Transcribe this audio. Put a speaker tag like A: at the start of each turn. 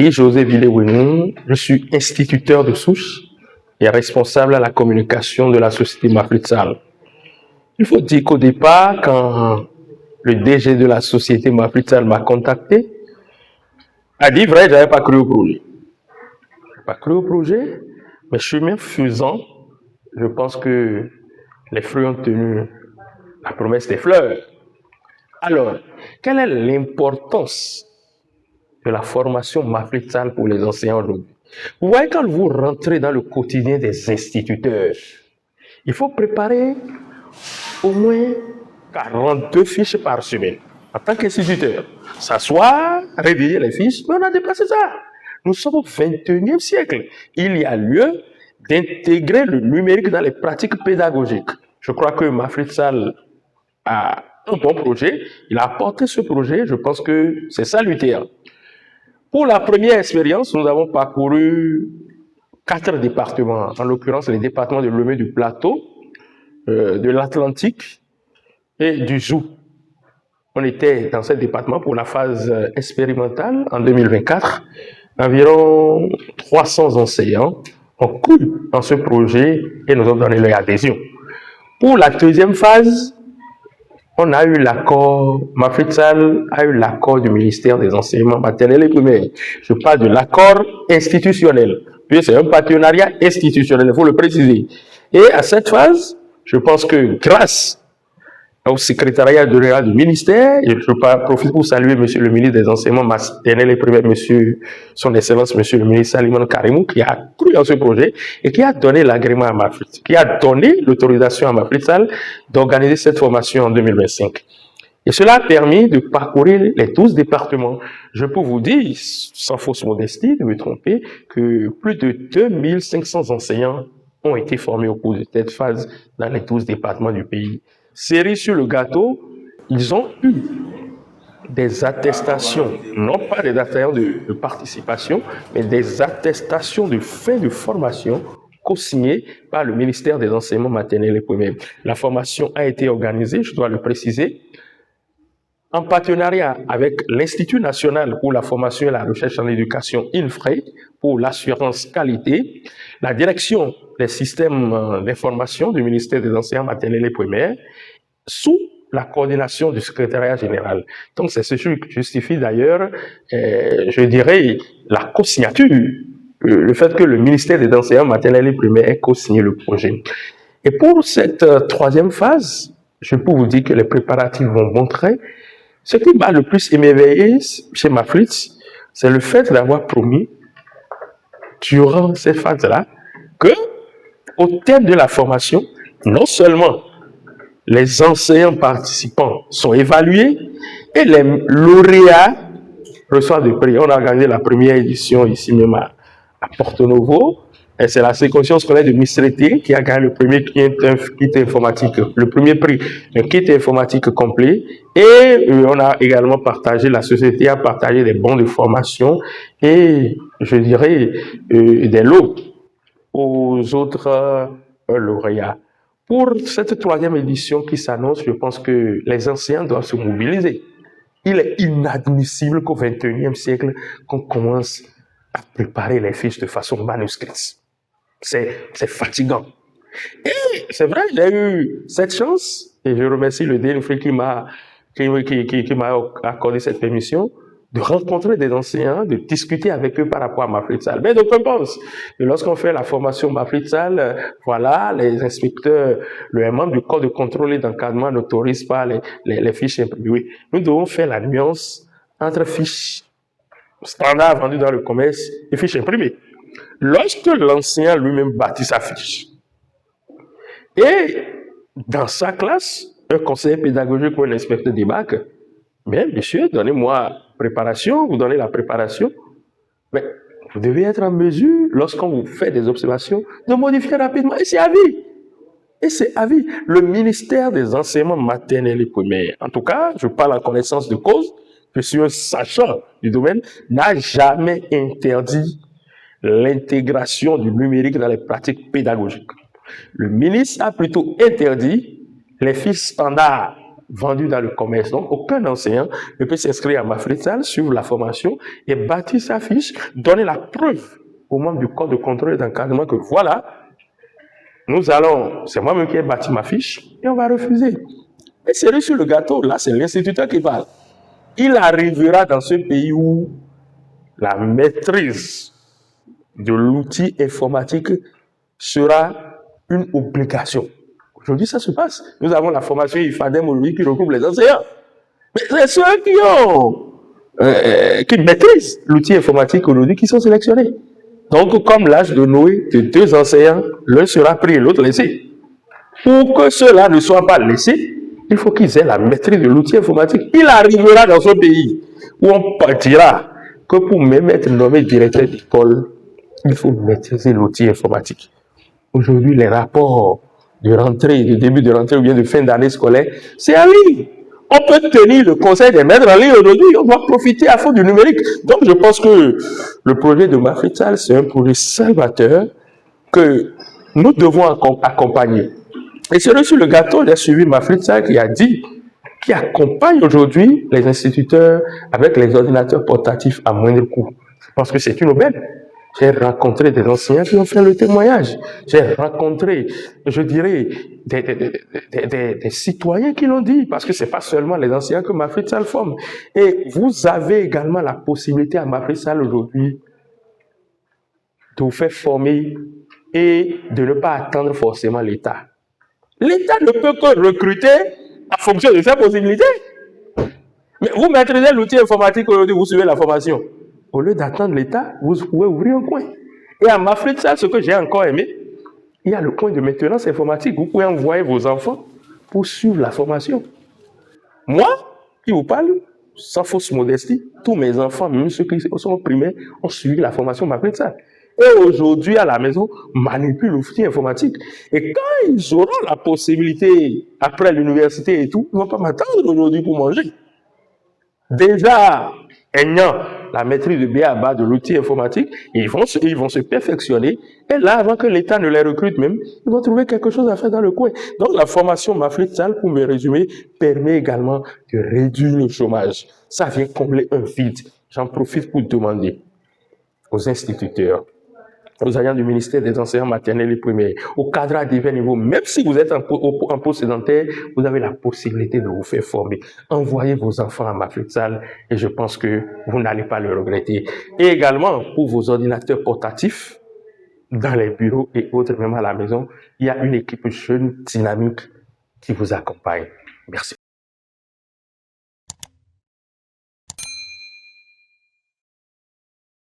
A: Guy José Villewenu, je suis instituteur de souche et responsable à la communication de la société Mafritsal. Il faut dire qu'au départ, quand le DG de la société Mafritsal m'a contacté, a dit vrai, je n'avais pas cru au projet. Je n'avais pas cru au projet, mais chemin faisant, je pense que les fruits ont tenu la promesse des fleurs. Alors, quelle est l'importance de la formation Mafritsal pour les enseignants aujourd'hui? Vous voyez, quand vous rentrez dans le quotidien des instituteurs, il faut préparer au moins 42 fiches par semaine. En tant qu'instituteur, s'asseoir, réveiller les fiches, mais on a dépassé ça. Nous sommes au 21e siècle. Il y a lieu d'intégrer le numérique dans les pratiques pédagogiques. Je crois que Mafritsal a un bon projet. Il a apporté ce projet. Je pense que c'est salutaire. Pour la première expérience, nous avons parcouru 4 départements, en l'occurrence les départements de Lomé du Plateau, de l'Atlantique et du Zou. On était dans ce département pour la phase expérimentale en 2024. Environ 300 enseignants ont couru dans ce projet et nous ont donné leur adhésion. Pour la deuxième phase, on a eu l'accord, Mafritsal a eu l'accord du ministère des enseignements maternels et primaires. Je parle de l'accord institutionnel. Puis c'est un partenariat institutionnel, il faut le préciser. Et à cette phase, je pense que grâce au secrétariat général du ministère, et je profite pour saluer monsieur le ministre des enseignements maternels et primaires, son excellence, monsieur le ministre Salimane Karimou, qui a cru dans ce projet et qui a donné l'agrément à Mafritsal, qui a donné l'autorisation à Mafritsal d'organiser cette formation en 2025. Et cela a permis de parcourir les 12 départements. Je peux vous dire, sans fausse modestie, de me tromper, que plus de 2500 enseignants ont été formés au cours de cette phase dans les 12 départements du pays. Cerise sur le gâteau, ils ont eu des attestations, non pas des attestations de participation, mais des attestations de fin de formation co-signées par le ministère des enseignements maternels et primaires. La formation a été organisée, je dois le préciser, en partenariat avec l'Institut national pour la formation et la recherche en éducation, INFRE, pour l'assurance qualité, la direction des systèmes d'information du ministère des enseignements maternels et primaires, sous la coordination du secrétariat général. Donc, c'est ce qui justifie d'ailleurs, je dirais, la co-signature, le fait que le ministère des enseignements maternels et primaires ait co-signé le projet. Et pour cette troisième phase, je peux vous dire que les préparatifs vont bon train. Ce qui m'a le plus émerveillé chez Mafritsal, c'est le fait d'avoir promis, durant cette phase-là, que, au terme de la formation, non seulement les enseignants participants sont évalués et les lauréats reçoivent des prix. On a organisé la première édition ici même à Porto Novo. Et c'est la section scolaire de Mistreté qui a gagné le premier kit informatique, le premier prix, un kit informatique complet. Et on a également partagé, la société a partagé des bons de formation et, je dirais, des lots aux autres lauréats. Pour cette troisième édition qui s'annonce, je pense que les enseignants doivent se mobiliser. Il est inadmissible qu'au XXIe siècle, qu'on commence à préparer les fiches de façon manuscrite. C'est fatigant. Et c'est vrai, j'ai eu cette chance, et je remercie le DNF qui m'a accordé cette permission, de rencontrer des enseignants, de discuter avec eux par rapport à Mafritsal. Mais donc, on pense que lorsqu'on fait la formation Mafritsal, voilà, les inspecteurs, le membre du corps de contrôle et d'encadrement n'autorise pas les fiches imprimées. Nous devons faire la nuance entre fiches standards vendues dans le commerce et fiches imprimées. Lorsque l'enseignant lui-même bâtit sa fiche, et dans sa classe, un conseiller pédagogique ou un inspecteur débarque, mais monsieur, donnez-moi préparation, vous donnez la préparation, mais vous devez être en mesure, lorsqu'on vous fait des observations, de modifier rapidement, et c'est à vie. Et c'est à vie. Le ministère des enseignements maternels et primaires, en tout cas, je parle en connaissance de cause, je suis un sachant du domaine, n'a jamais interdit l'intégration du numérique dans les pratiques pédagogiques. Le ministre a plutôt interdit les fiches standards vendus dans le commerce. Donc, aucun enseignant ne peut s'inscrire à Mafritsal, suivre la formation et bâtir sa fiche, donner la preuve aux membres du corps de contrôle et d'encadrement que voilà, c'est moi-même qui ai bâti ma fiche et on va refuser. Et c'est sur le gâteau, là, c'est l'instituteur qui parle. Il arrivera dans ce pays où la maîtrise de l'outil informatique sera une obligation. Aujourd'hui, ça se passe. Nous avons la formation IFADEM aujourd'hui qui regroupe les enseignants. Mais c'est ceux qui maîtrisent l'outil informatique aujourd'hui qui sont sélectionnés. Donc, comme l'âge de Noé de 2 enseignants, l'un sera pris et l'autre laissé. Pour que ceux-là ne soient pas laissés, il faut qu'ils aient la maîtrise de l'outil informatique. Il arrivera dans ce pays où on partira que pour même être nommé directeur d'école, il faut maîtriser l'outil informatique. Aujourd'hui, les rapports de rentrée, de début de rentrée ou bien de fin d'année scolaire, c'est en ligne. On peut tenir le conseil des maîtres en ligne aujourd'hui, on doit profiter à fond du numérique. Donc, je pense que le projet de Mafritsal, c'est un projet salvateur que nous devons accompagner. Et c'est sur le gâteau, j'ai suivi Mafritsal qui accompagne aujourd'hui les instituteurs avec les ordinateurs portatifs à moindre coût. Je pense que c'est une aubaine. J'ai rencontré des enseignants qui ont fait le témoignage. J'ai rencontré, je dirais, des citoyens qui l'ont dit, parce que c'est pas seulement les enseignants que Mafritsal forme. Et vous avez également la possibilité à Mafritsal aujourd'hui de vous faire former et de ne pas attendre forcément l'État. L'État ne peut que recruter en fonction de ses possibilités. Mais vous maîtrisez l'outil informatique aujourd'hui, vous suivez la formation. Au lieu d'attendre l'État, vous pouvez ouvrir un coin. Et à Mafritsal, ce que j'ai encore aimé, il y a le coin de maintenance informatique. Vous pouvez envoyer vos enfants pour suivre la formation. Moi, qui vous parle, sans fausse modestie, tous mes enfants, même ceux qui sont primaires, ont suivi la formation Mafritsal. Et aujourd'hui, à la maison, manipulent l'outil informatique. Et quand ils auront la possibilité, après l'université et tout, ils ne vont pas m'attendre aujourd'hui pour manger. Déjà, ayant la maîtrise de B à bas de l'outil informatique, ils vont se perfectionner. Et là, avant que l'État ne les recrute même, ils vont trouver quelque chose à faire dans le coin. Donc, la formation Mafritsal, pour me résumer, permet également de réduire le chômage. Ça vient combler un vide. J'en profite pour demander aux instituteurs, aux agents du ministère des enseignants maternels et primaires, aux cadres à divers niveaux, même si vous êtes en poste sédentaire, vous avez la possibilité de vous faire former. Envoyez vos enfants à Mafritsal et je pense que vous n'allez pas le regretter. Et également, pour vos ordinateurs portatifs, dans les bureaux et autres, même à la maison, il y a une équipe jeune, dynamique qui vous accompagne. Merci.